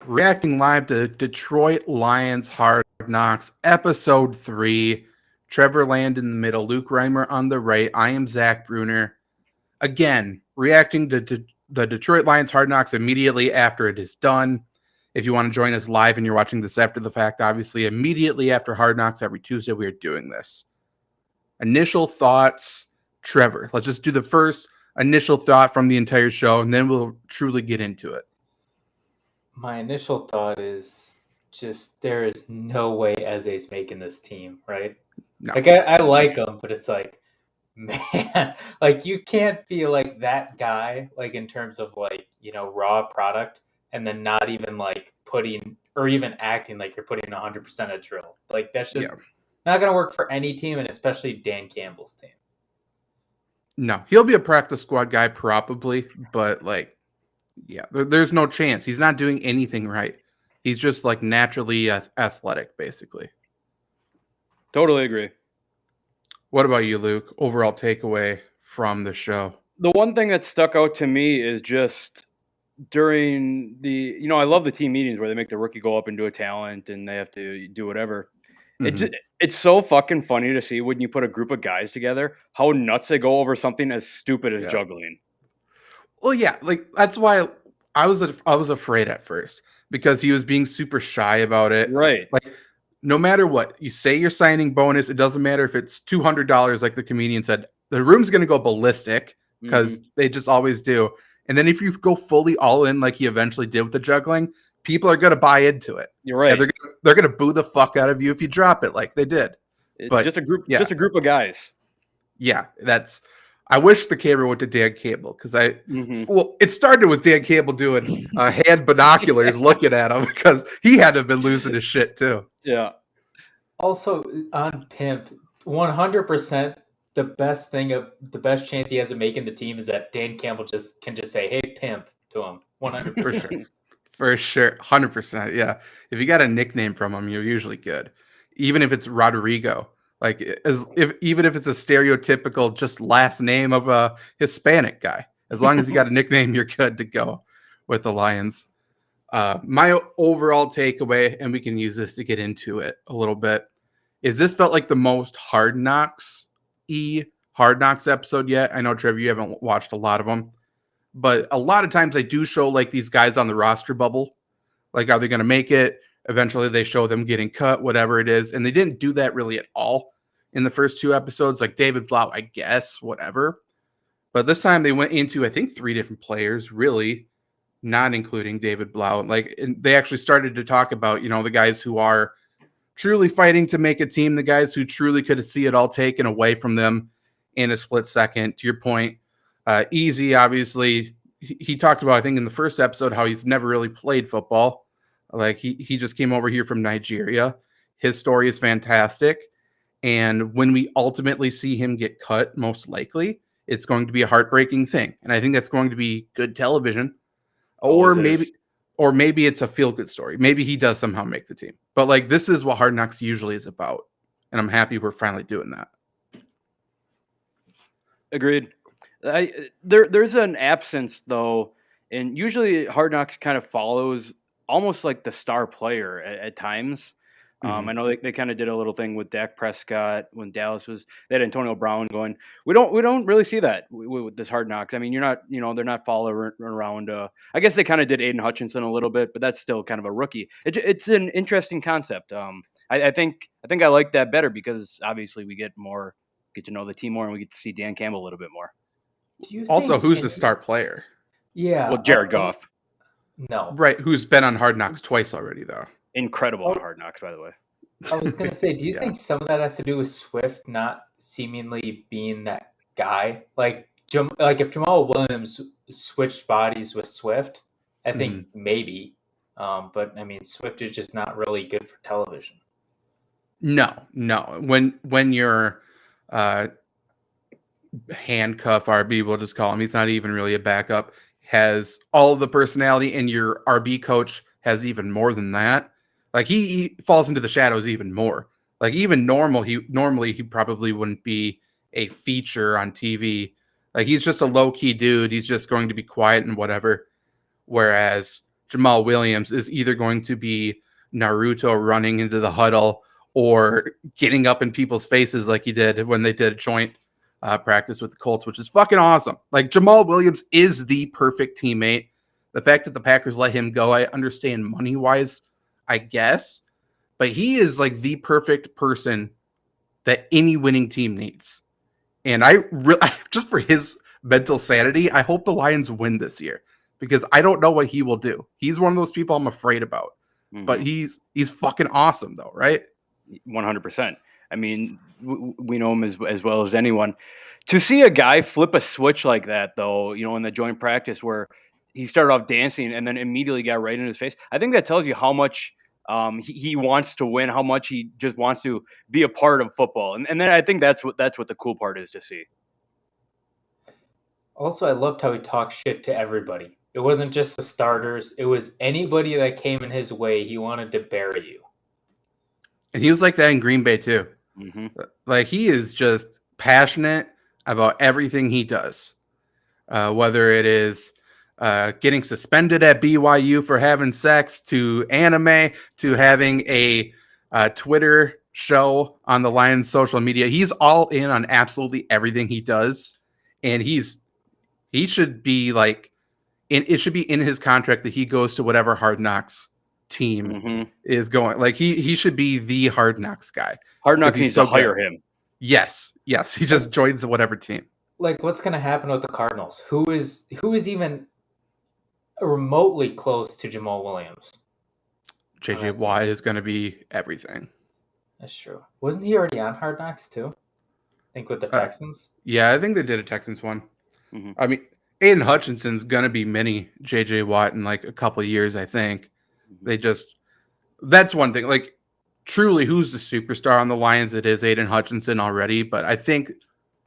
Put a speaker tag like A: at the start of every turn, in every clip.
A: reacting live to Detroit Lions Hard Knocks, Episode 3. Trevor Land in the middle, Luke Reimer on the right. I am Zach Bruner. Again, reacting to the Detroit Lions Hard Knocks immediately after it is done. If you want to join us live and you're watching this after the fact, obviously immediately after Hard Knocks every Tuesday, we are doing this. Initial thoughts, Trevor. Let's just do the first initial thought from the entire show, and then we'll truly get into it.
B: My initial thought is just there is no way Eze's making this team, right?
A: No.
B: Like I like him, but it's like, man, like you can't be like that guy, like in terms of like, you know, raw product, and then not even like putting or even acting like you're putting 100% a drill. Like that's just not going to work for any team, and especially Dan Campbell's team.
A: No, he'll be a practice squad guy probably, but like, yeah, there's no chance. He's not doing anything right. He's just like naturally athletic, basically.
C: Totally agree.
A: What about you, Luke? Overall takeaway from the show?
C: The one thing that stuck out to me is just during the, you know, I love the team meetings where they make the rookie go up and do a talent and they have to do whatever. Mm-hmm. It's so fucking funny to see when you put a group of guys together, how nuts they go over something as stupid as juggling.
A: Well, yeah, like that's why I was afraid at first because he was being super shy about it.
C: Right.
A: Like no matter what, you say you're signing bonus, it doesn't matter if it's $200 like the comedian said. The room's going to go ballistic because they just always do. And then if you go fully all in like he eventually did with the juggling, people are going to buy into it.
C: You're right.
A: And they're going to boo the fuck out of you if you drop it like they did.
C: It's but just a group of guys.
A: Yeah, I wish the camera went to Dan Campbell because well, it started with Dan Campbell doing hand binoculars looking at him because he had to have been losing his shit too.
C: Yeah.
B: Also on Pimp, 100%. The best chance he has of making the team is that Dan Campbell can just say, "Hey, Pimp" to him. 100%.
A: For sure, 100%. Yeah, if you got a nickname from him, you're usually good, even if it's Rodrigo. Like, even if it's a stereotypical just last name of a Hispanic guy, as long as you got a nickname, you're good to go with the Lions. My overall takeaway, and we can use this to get into it a little bit, is this felt like the most Hard Knocks episode yet. I know, Trevor, you haven't watched a lot of them, but a lot of times they do show like these guys on the roster bubble. Like, are they going to make it? Eventually they show them getting cut, whatever it is. And they didn't do that really at all in the first two episodes. Like David Blau, I guess, whatever. But this time they went into, I think, 3 different players, really, not including David Blau. And they actually started to talk about, you know, the guys who are truly fighting to make a team, the guys who truly could see it all taken away from them in a split second. To your point, Easy, obviously, he talked about, I think in the first episode, how he's never really played football. Like he just came over here from Nigeria. His story is fantastic. And when we ultimately see him get cut, most likely, it's going to be a heartbreaking thing. And I think that's going to be good television. Or maybe it's a feel-good story. Maybe he does somehow make the team. But like this is what Hard Knocks usually is about. And I'm happy we're finally doing that.
C: Agreed. There's an absence, though. And usually Hard Knocks kind of follows almost like the star player at times. I know they kind of did a little thing with Dak Prescott when Dallas they had Antonio Brown going. We don't really see that with this Hard Knocks. I mean, they're not following around. I guess they kind of did Aiden Hutchinson a little bit, but that's still kind of a rookie. It's an interesting concept. I think I like that better because obviously we get to know the team more and we get to see Dan Campbell a little bit more.
A: Also, who's the star player?
B: Yeah.
C: Well, Jared Goff.
B: No.
A: Right, who's been on Hard Knocks twice already, though.
C: Incredible on Hard Knocks, by the way.
B: I was going to say, do you think some of that has to do with Swift not seemingly being that guy? Like if Jamaal Williams switched bodies with Swift, I think maybe. But, I mean, Swift is just not really good for television.
A: No. When you're handcuff RB, we'll just call him. He's not even really a backup. Has all of the personality, and your RB coach has even more than that. Like he falls into the shadows even more. Like even normally he probably wouldn't be a feature on TV. Like he's just a low key dude. He's just going to be quiet and whatever. Whereas Jamaal Williams is either going to be Naruto running into the huddle or getting up in people's faces like he did when they did a joint practice with the Colts, which is fucking awesome. Like, Jamaal Williams is the perfect teammate. The fact that the Packers let him go, I understand money-wise, I guess, but he is like the perfect person that any winning team needs. And I really, just for his mental sanity, I hope the Lions win this year because I don't know what he will do. He's one of those people I'm afraid about, but he's fucking awesome though, right?
C: 100%. I mean, we know him as well as anyone. To see a guy flip a switch like that, though, you know, in the joint practice where he started off dancing and then immediately got right in his face, I think that tells you how much he wants to win, how much he just wants to be a part of football. And then I think that's what the cool part is to see.
B: Also, I loved how he talked shit to everybody. It wasn't just the starters. It was anybody that came in his way. He wanted to bury you.
A: And he was like that in Green Bay too. Like, he is just passionate about everything he does. Whether it is getting suspended at BYU for having sex, to anime, to having a Twitter show on the Lions social media. He's all in on absolutely everything he does. And he should be like, it should be in his contract that he goes to whatever Hard Knocks team is going. Like, he should be the Hard Knocks guy.
C: Hard Knocks needs to hire him.
A: Yes. He just joins whatever team.
B: Like, what's going to happen with the Cardinals? Who is even remotely close to Jamaal Williams?
A: JJ Watt is going to be everything.
B: That's true. Wasn't he already on Hard Knocks too? I think with the Texans.
A: Yeah, I think they did a Texans one. I mean, Aiden Hutchinson's going to be mini JJ Watt in like a couple of years, I think. That's one thing. Like, truly, who's the superstar on the Lions? It is Aiden Hutchinson already, but I think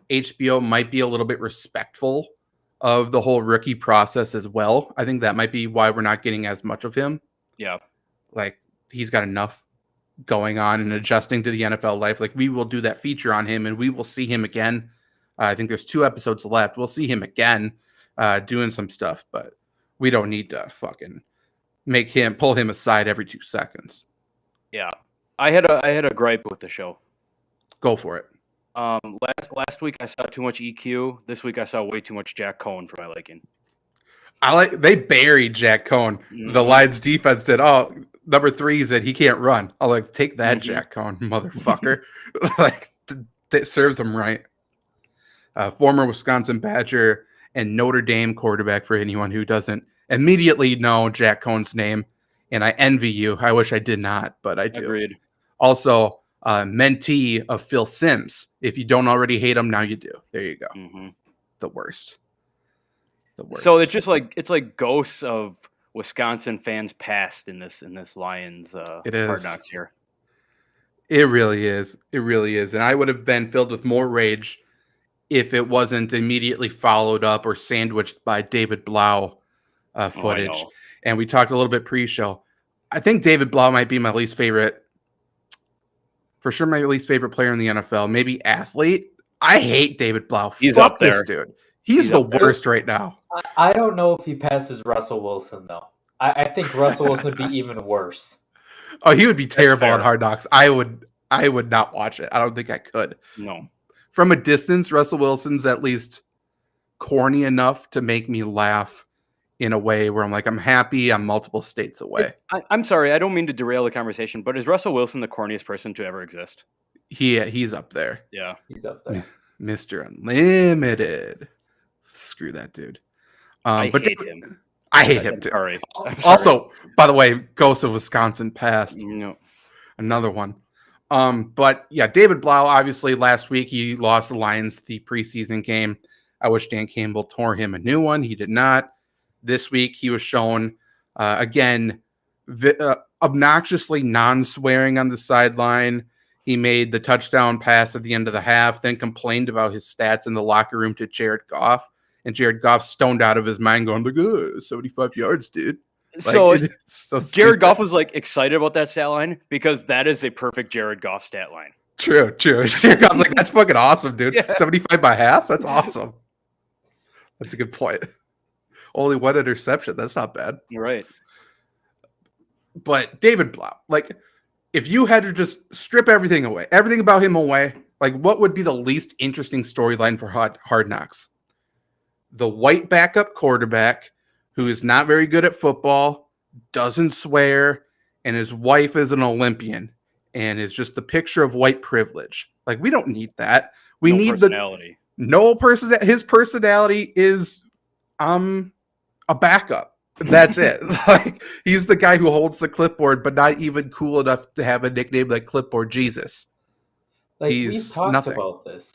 A: HBO might be a little bit respectful of the whole rookie process as well. I think that might be why we're not getting as much of him.
C: Yeah.
A: Like, he's got enough going on and adjusting to the NFL life. Like, we will do that feature on him and we will see him again. I think there's 2 episodes left. We'll see him again doing some stuff, but we don't need to fucking pull him aside every 2 seconds.
C: Yeah. I had a gripe with the show.
A: Go for it.
C: Last week I saw too much EQ. This week I saw way too much Jack Cohen for my liking.
A: They buried Jack Cohen. The Lions defense did. Oh, number 3 said he can't run. I'll like, take that, Jack Cohen, motherfucker. Like, that serves him right. Former Wisconsin Badger and Notre Dame quarterback, for anyone who doesn't immediately know Jack Cohen's name. And I envy you. I wish I did not, but I do.
C: Agreed.
A: Also, mentee of Phil Simms. If you don't already hate him, now you do. There you go. The worst.
C: So it's like ghosts of Wisconsin fans past in this Lions Hard Knocks here.
A: It really is. And I would have been filled with more rage if it wasn't immediately followed up or sandwiched by David Blau footage. And we talked a little bit pre-show. I think David Blau might be my least favorite. For sure, my least favorite player in the NFL. Maybe athlete. I hate David Blau.
C: He's
A: Fuck
C: up there.
A: This dude. He's the worst right now.
B: I don't know if he passes Russell Wilson, though. I think Russell Wilson would be even worse.
A: Oh, he would be terrible on Hard Knocks. I would not watch it. I don't think I could.
C: No.
A: From a distance, Russell Wilson's at least corny enough to make me laugh in a way where I'm like, I'm happy I'm multiple states away.
C: I'm sorry, I don't mean to derail the conversation, but is Russell Wilson the corniest person to ever exist?
A: He's up there.
C: Yeah.
B: He's up there.
A: Mr. Unlimited. Screw that dude.
C: I hate him.
A: I hate him too.
C: Sorry.
A: Also, by the way, Ghost of Wisconsin passed.
C: No.
A: Another one. But yeah, David Blau, obviously last week he lost the Lions the preseason game. I wish Dan Campbell tore him a new one. He did not. This week he was shown again obnoxiously non-swearing on the sideline. He made the touchdown pass at the end of the half, then complained about his stats in the locker room to Jared Goff. And Jared Goff stoned out of his mind going, look, 75 yards, dude. Like, so
C: Jared Goff was like excited about that stat line because that is a perfect Jared Goff stat line.
A: True. Jared Goff's like, that's fucking awesome, dude. Yeah. 75 by half? That's awesome. That's a good point. Only 1 interception. That's not bad.
C: You're right.
A: But David Blau, like, if you had to just strip everything away, everything about him away, like, what would be the least interesting storyline for Hard Knocks? The white backup quarterback who is not very good at football, doesn't swear, and his wife is an Olympian and is just the picture of white privilege. Like, we don't need that. We
C: No
A: need
C: personality.
A: no person. His personality is a backup. That's it. Like, he's the guy who holds the clipboard, but not even cool enough to have a nickname like Clipboard Jesus.
B: Like,
A: He's
B: we've talked
A: nothing.
B: about this.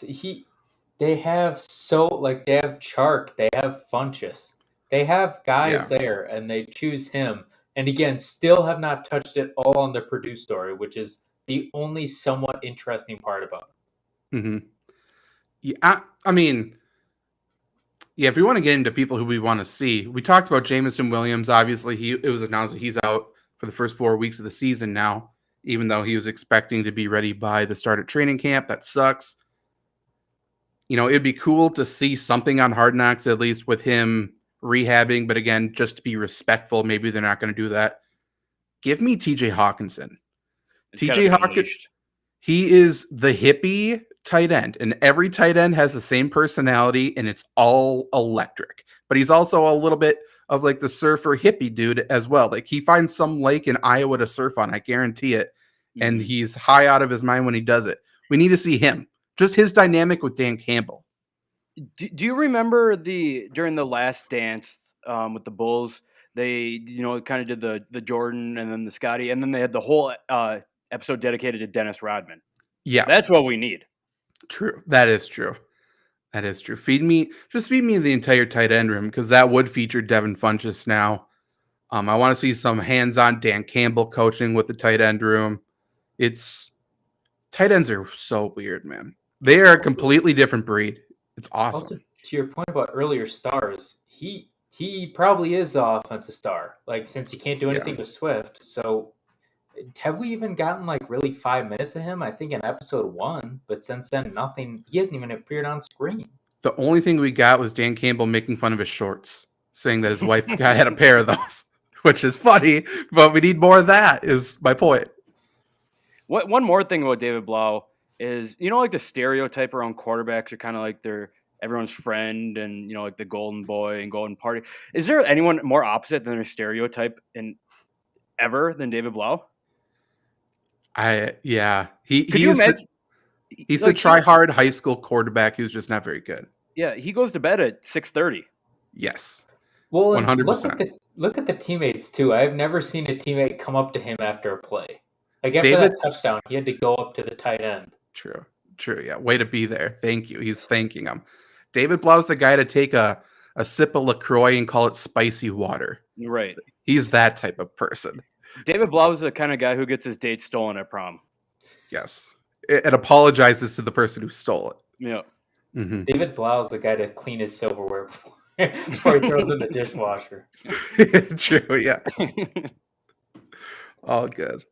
B: They have Chark, they have Funchess. They have guys there, and they choose him. And again, still have not touched it all on the Purdue story, which is the only somewhat interesting part about it.
A: Mm-hmm. Yeah, I mean, yeah, if we want to get into people who we want to see, we talked about Jameson Williams. Obviously, it was announced that he's out for the first 4 weeks of the season now, even though he was expecting to be ready by the start of training camp. That sucks. You know, it'd be cool to see something on Hard Knocks, at least with him rehabbing. But again, just to be respectful, maybe they're not going to do that. Give me TJ Hawkinson. TJ Hawkinson, he is the hippie tight end, and every tight end has the same personality, and it's all electric. But he's also a little bit of like the surfer hippie dude as well. Like, he finds some lake in Iowa to surf on, I guarantee it. And he's high out of his mind when he does it. We need to see him. Just his dynamic with Dan Campbell.
C: Do you remember during the Last Dance with the Bulls? They kind of did the Jordan and then the Scotty, and then they had the whole episode dedicated to Dennis Rodman.
A: Yeah,
C: that's what we need.
A: True. That is true. That is true. Feed me the entire tight end room, because that would feature Devin Funchess now. I want to see some hands-on Dan Campbell coaching with the tight end room. Tight ends are so weird, man. They are a completely different breed. It's awesome.
B: Also, to your point about earlier stars, he probably is the offensive star. Like, since he can't do anything with Swift, so have we even gotten like really 5 minutes of him? I think in episode 1, but since then nothing. He hasn't even appeared on screen.
A: The only thing we got was Dan Campbell making fun of his shorts, saying that his wife had a pair of those, which is funny, but we need more of that, is my point.
C: One more thing about David Blau is, like the stereotype around quarterbacks are kind of like they're everyone's friend and, like the golden boy and golden party. Is there anyone more opposite than their stereotype ever than David Blau?
A: He's the try-hard high school quarterback who's just not very good.
C: Yeah, he goes to bed at 6:30.
A: Yes.
B: Well,
A: 100%.
B: Look at the teammates too. I've never seen a teammate come up to him after a play. Like, after that touchdown, he had to go up to the tight end.
A: True. Yeah, way to be there. Thank you. He's thanking him. David Blau's the guy to take a sip of LaCroix and call it spicy water.
C: Right.
A: He's that type of person.
C: David Blau is the kind of guy who gets his date stolen at prom.
A: Yes. It apologizes to the person who stole it.
C: Yeah.
A: Mm-hmm.
B: David Blau is the guy to clean his silverware before he throws it in the dishwasher.
A: True, yeah. All good.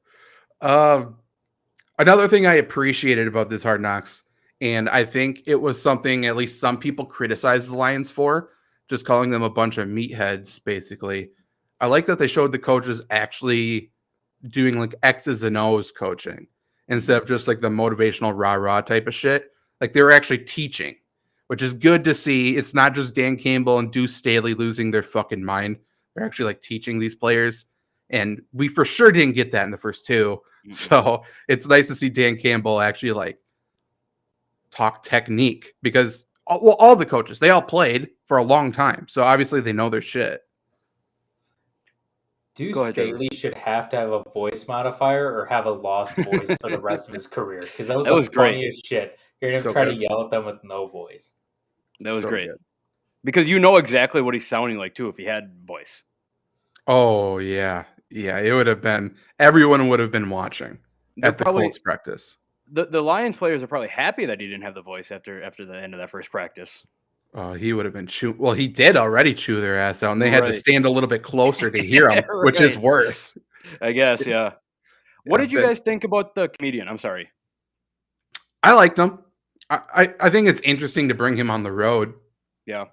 A: Another thing I appreciated about this Hard Knocks, and I think it was something at least some people criticized the Lions for, just calling them a bunch of meatheads, basically. I like that they showed the coaches actually doing like X's and O's coaching instead of just like the motivational rah-rah type of shit. Like, they were actually teaching, which is good to see. It's not just Dan Campbell and Duce Staley losing their fucking mind. They're actually like teaching these players. And we for sure didn't get that in the first 2. Mm-hmm. So it's nice to see Dan Campbell actually like talk technique, because all the coaches, they all played for a long time. So obviously they know their shit.
B: Duce Staley should have to have a voice modifier or have a lost voice for the rest of his career, because that was the funniest shit. Hearing him try to yell at them with no voice.
C: That was great. Good. Because you know exactly what he's sounding like too if he had voice.
A: Oh yeah. Yeah, it would have been, everyone would have been watching at the Colts practice.
C: The Lions players are probably happy that he didn't have the voice after the end of that first practice.
A: Oh, he would have been well, he did already chew their ass out, and they had to stand a little bit closer to hear him, which is worse.
C: I guess, yeah. What did you guys think about the comedian? I'm sorry.
A: I liked him. I think it's interesting to bring him on the road.
C: Yeah.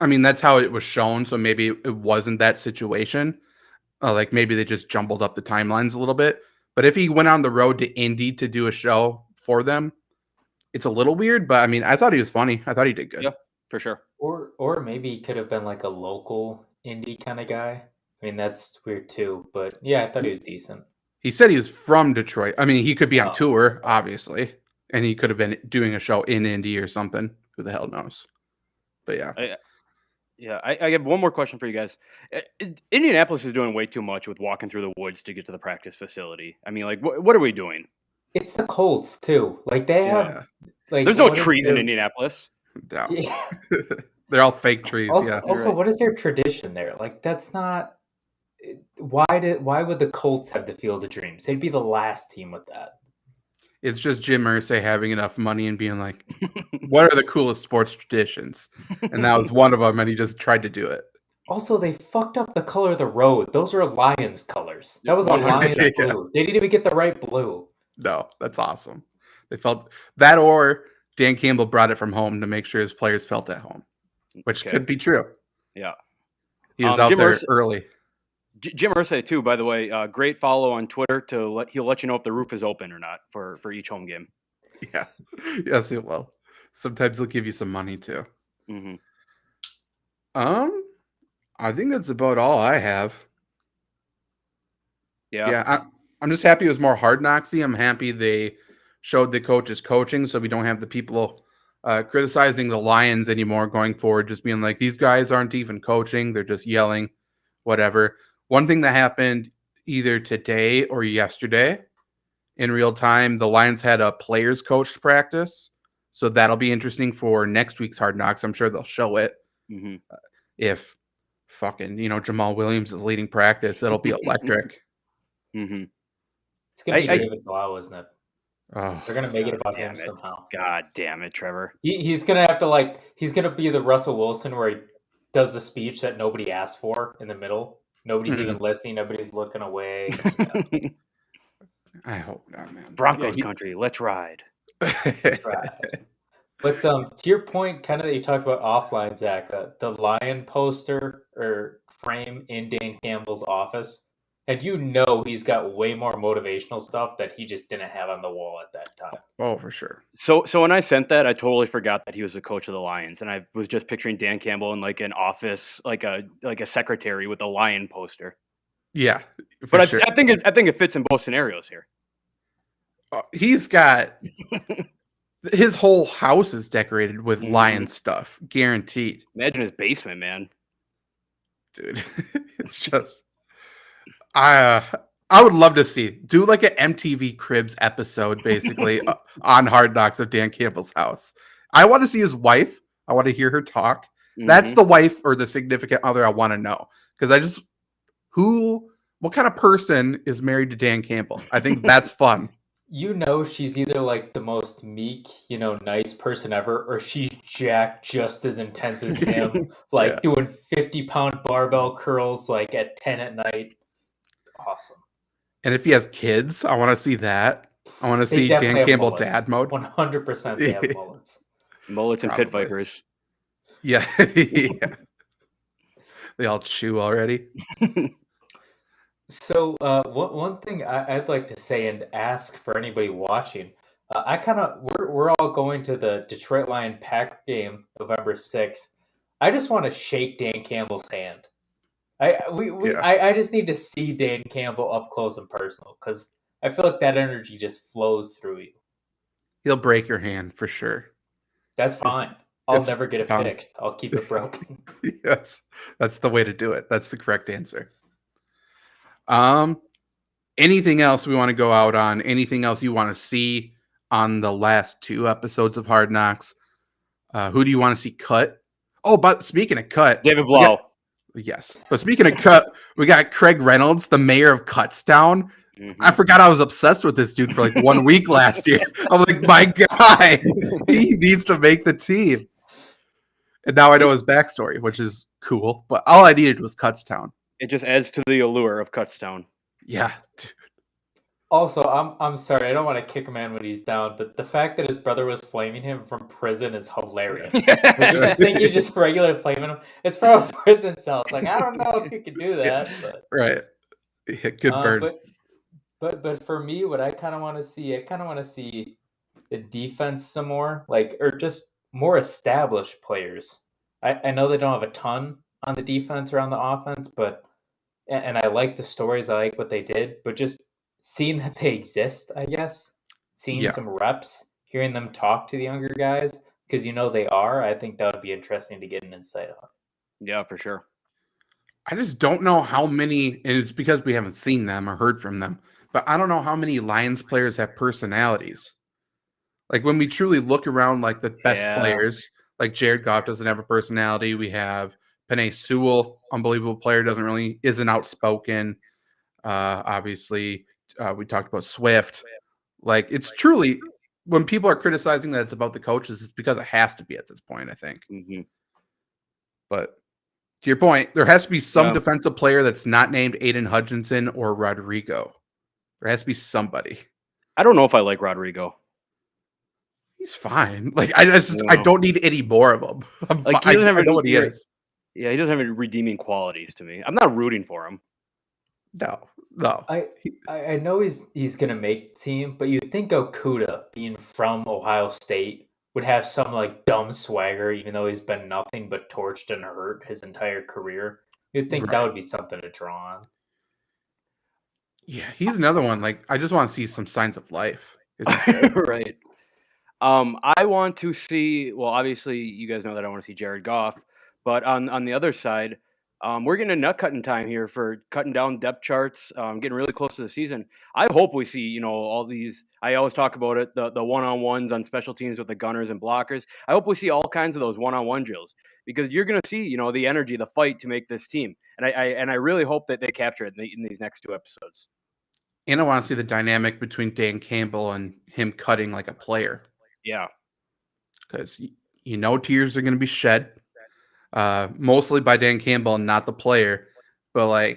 A: I mean, that's how it was shown. So maybe it wasn't that situation. Like maybe they just jumbled up the timelines a little bit. But if he went on the road to Indy to do a show for them, it's a little weird. But I mean, I thought he was funny. I thought he did good.
C: Yeah, for sure.
B: Or maybe he could have been like a local indie kind of guy. I mean, that's weird too. But yeah, I thought he was decent.
A: He said he was from Detroit. I mean, he could be on
B: Oh.
A: tour, obviously, and he could have been doing a show in Indy or something. Who the hell knows? But yeah.
C: I have one more question for you guys. Indianapolis is doing way too much with walking through the woods to get to the practice facility. I mean, like, what are we doing?
B: It's the Colts too. Like they have, like
C: There's no
B: what is
C: trees in
B: their-
C: Indianapolis.
A: No.
B: Yeah.
A: They're all fake trees.
B: Also,
A: Yeah.
B: also,
C: right.
B: what is their tradition there? Like that's not. Why would the Colts have the Field of Dreams? They'd be the last team with that.
A: It's just Jim Irsay having enough money and being like, what are the coolest sports traditions? And that was one of them, and he just tried to do it.
B: Also, they fucked up the color of the road. Those are Lions colors. That was a Lions
A: Yeah.
B: blue. They didn't even get the right blue.
A: No, that's awesome. They felt that, or Dan Campbell brought it from home to make sure his players felt at home, which
C: Okay.
A: could be true.
C: Yeah.
A: He was
C: Jim
A: out there
C: Irsay-
A: early.
C: Jim Irsay too, by the way, great follow on Twitter he'll let you know if the roof is open or not for each home game.
A: Yeah. Yes, he will. Sometimes he'll give you some money too.
C: Mm-hmm.
A: I think that's about all I have.
C: Yeah.
A: I'm just happy it was more Hard Knocksy. I'm happy they showed the coaches coaching, so we don't have the people criticizing the Lions anymore going forward, just being like, these guys aren't even coaching. They're just yelling, whatever. One thing that happened either today or yesterday in real time, the Lions had a players coached practice. So that'll be interesting for next week's Hard Knocks. I'm sure they'll show it.
C: Mm-hmm.
A: If fucking, Jamaal Williams is leading practice, it'll be electric.
C: Mm-hmm.
B: It's gonna be
C: I-
B: David Blau, isn't it?
A: Oh,
B: They're gonna make it about
C: damn
B: him
C: it.
B: somehow.
C: God damn it, Trevor.
B: He's gonna have to he's gonna be the Russell Wilson where he does the speech that nobody asked for in the middle. Nobody's even listening. Nobody's looking away. Yeah.
A: I hope not, man.
C: Broncos country, let's ride.
B: That's right. But to your point, kind of that you talked about offline, Zach, the lion poster or frame in Dan Campbell's office, and he's got way more motivational stuff that he just didn't have on the wall at that time.
A: Oh, for sure.
C: So when I sent that, I totally forgot that he was the coach of the Lions, and I was just picturing Dan Campbell in like an office, like a secretary with a lion poster.
A: Yeah,
C: But
A: sure.
C: I think it fits in both scenarios here.
A: He's got his whole house is decorated with
C: Mhm.
A: lion stuff, guaranteed,
C: Imagine his basement, man.
A: dude. It's just, I would love to do like an MTV Cribs episode, basically on Hard Knocks of Dan Campbell's house. I want to see his wife. I want to hear her talk. That's
C: Mhm.
A: the wife or the significant other I want to know, because what kind of person is married to Dan Campbell? I think that's fun.
B: She's either like the most meek, nice person ever, or she's jacked just as intense as him, like
A: Yeah.
B: doing 50-pound barbell curls like at 10 at night. Awesome.
A: And if he has kids, I want to see that. I want to
B: They
A: see
B: definitely
A: Dan
B: have
A: Campbell
B: mullets.
A: dad mode.
B: 100% they have mullets.
C: Mullets and pit
A: Probably.
C: vipers.
A: Yeah. Yeah. They all chew already.
B: So one thing I'd like to say and ask for anybody watching, we're all going to the Detroit Lion Pack game November 6th. I just want to shake Dan Campbell's hand. I just need to see Dan Campbell up close and personal, because I feel like that energy just flows through you.
A: He'll break your hand for sure.
B: That's fine. I'll
A: it's
B: never get it
A: done.
B: fixed. I'll keep it broken.
A: Yes, that's the way to do it. That's the correct answer. Anything else we want to go out on? Anything else you want to see on the last 2 episodes of Hard Knocks? Who do you want to see cut? Oh, but speaking of cut,
C: David Blau.
A: yes. But speaking of cut, we got Craig Reynolds, the mayor of Cutstown.
C: Mhm.
A: I forgot I was obsessed with this dude for like 1 week last year. I'm like, my guy, he needs to make the team. And now I know his backstory, which is cool. But all I needed was Cutstown.
C: It just adds to the allure of Cutstown.
A: Yeah. Dude.
B: Also, I'm sorry, I don't want to kick a man when he's down, but the fact that his brother was flaming him from prison is hilarious. Like you just think you just regular flaming him. It's from a prison cell. It's like I don't know if you could do that, but
A: Right. Yeah, good burn.
B: but for me, what I kind of want to see, I kind of want to see the defense some more, like or just more established players. I know they don't have a ton on the defense or on the offense, but and I like the stories. I like what they did, but just seeing that they exist, I guess, seeing
A: Yeah.
B: some reps, hearing them talk to the younger guys, because they are. I think that would be interesting to get an insight on.
C: Yeah, for sure.
A: I just don't know how many, and it's because we haven't seen them or heard from them, but I don't know how many Lions players have personalities. Like when we truly look around, like the best players, like Jared Goff doesn't have a personality. We have Penei Sewell, unbelievable player, isn't outspoken. Obviously, we talked about Swift. Like it's truly when people are criticizing that it's about the coaches, it's because it has to be at this point, I think.
C: Mm-hmm.
A: But to your point, there has to be some
C: Yeah.
A: defensive player that's not named Aiden Hutchinson or Rodrigo. There has to be somebody.
C: I don't know if I like Rodrigo.
A: He's fine. Like I don't need any more of him.
C: Like
A: I know what he is.
C: Yeah, he doesn't have any redeeming qualities to me. I'm not rooting for him.
A: No.
B: I know he's gonna make the team, but you'd think Okuda, being from Ohio State, would have some like dumb swagger, even though he's been nothing but torched and hurt his entire career. You'd think that would be something to draw on.
A: Yeah, he's another one. Like I just want to see some signs of life.
C: Right. I want to see. Well, obviously, you guys know that I want to see Jared Goff, but on the other side, we're getting a nut cutting time here for cutting down depth charts. Getting really close to the season. I hope we see all these. I always talk about it, the one-on-ones on special teams with the gunners and blockers. I hope we see all kinds of those one-on-one drills because you're going to see the energy, the fight to make this team, and I really hope that they capture it in these next 2 episodes.
A: And I want to see the dynamic between Dan Campbell and him cutting like a player.
C: Yeah.
A: Because tears are going to be shed, mostly by Dan Campbell and not the player. But I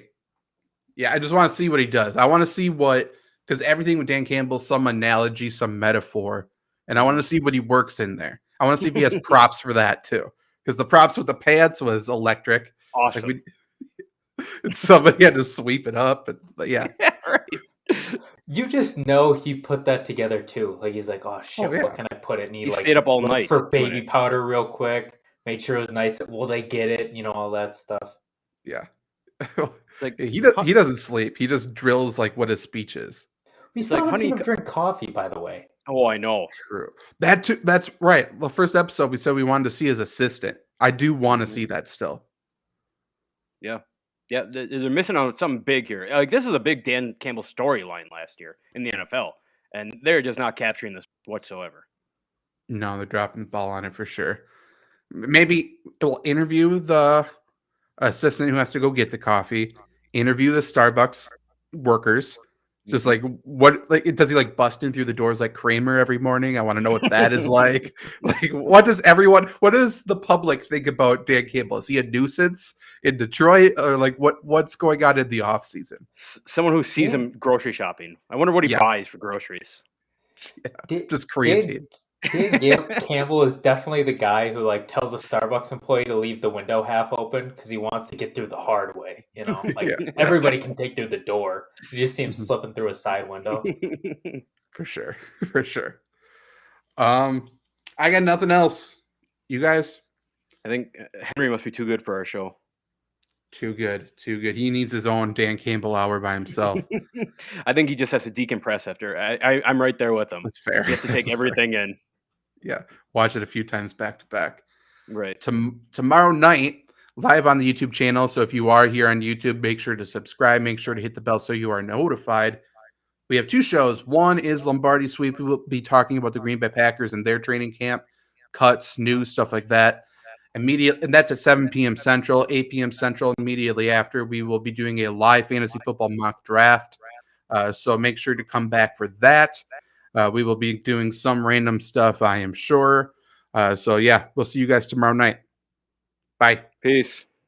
A: just want to see what he does. I want to see because everything with Dan Campbell, some analogy, some metaphor, and I want to see what he works in there. I want to see if he has props for that too. Because the props with the pants was electric.
C: Awesome.
A: And somebody had to sweep it up. But yeah.
C: Right.
B: You just know he put that together too. Like he's like, oh shit, what can I put it? And he
C: stayed up all night
B: for baby powder real quick, made sure it was nice. Will they get it? All that stuff.
A: Yeah. Like he doesn't sleep. He just drills like what his speech is.
B: We still haven't seen him drink coffee, by the way.
C: Oh, I know.
A: True. That's right. The first episode we said we wanted to see his assistant. I do want to see that still.
C: Yeah. Yeah, they're missing on something big here. Like this is a big Dan Campbell storyline last year in the NFL, and they're just not capturing this whatsoever.
A: No, they're dropping the ball on it for sure. Maybe we'll interview the assistant who has to go get the coffee, interview the Starbucks workers. Just like does he like bust in through the doors like Kramer every morning? I want to know what that is like. Like what does the public think about Dan Campbell? Is he a nuisance in Detroit or like what's going on in the off season?
C: Someone who sees him grocery shopping. I wonder what he buys for groceries.
A: Yeah, just creatine.
B: Dan Campbell is definitely the guy who tells a Starbucks employee to leave the window half open because he wants to get through the hard way. Everybody can take through the door. You just see him slipping through a side window.
A: For sure. I got nothing else. You guys?
C: I think Henry must be too good for our show.
A: Too good. He needs his own Dan Campbell hour by himself.
C: I think he just has to decompress after. I'm right there with him.
A: That's fair.
C: You have to take everything in.
A: Yeah, watch it a few times back to back.
C: Right.
A: Tomorrow night, live on the YouTube channel. So if you are here on YouTube, make sure to subscribe. Make sure to hit the bell so you are notified. We have 2 shows. One is Lombardi Sweep. We will be talking about the Green Bay Packers and their training camp, cuts, news, stuff like that. And that's at 7 p.m. Central, 8 p.m. Central. Immediately after, we will be doing a live fantasy football mock draft. So make sure to come back for that. We will be doing some random stuff, I am sure. So yeah, we'll see you guys tomorrow night. Bye.
C: Peace.